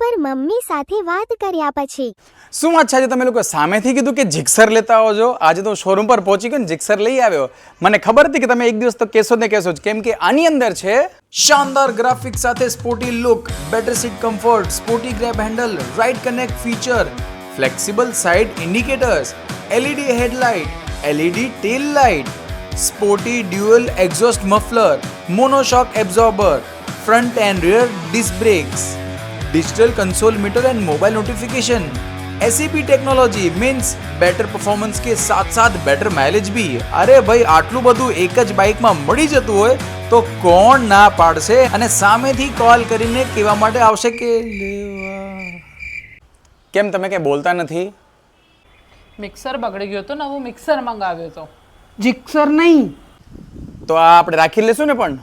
પર મમ્મી સાથે વાત કર્યા પછી. શું વાત છે? આજે તમે લોકો સામેથી કીધું કે જીક્સર લેતા આવજો. આજે તો શોરૂમ પર પહોંચી ગયો ને જીક્સર લઈ આવ્યો. મને ખબર હતી કે તમે એક દિવસ તો કહેશો ને કહેશો જ, કેમ કે આની અંદર છે શાનદાર ગ્રાફિક્સ સાથે sporty look, better seat comfort, sporty grab handle, ride connect feature, flexible side indicators, LED headlight, LED tail light, sporty dual exhaust muffler, monoshock absorber, front and rear disc brakes, digital console meter and mobile notification, SEP technology means better performance के साथ साथ better mileage भी. अरे भाई આટલું બધું એક જ બાઇકમાં મળી જતું હોય તો કોણ ના પાડશે અને સામેથી કોલ કરીને કહેવા માટે આવશે કે લેવા. કેમ તમે કઈ બોલતા નથી? મિક્સર બગડી ગયો તો નવું મિક્સર મંગાવ્યો તો. જીક્સર નહીં તો આ આપણે રાખી લેશું ને પણ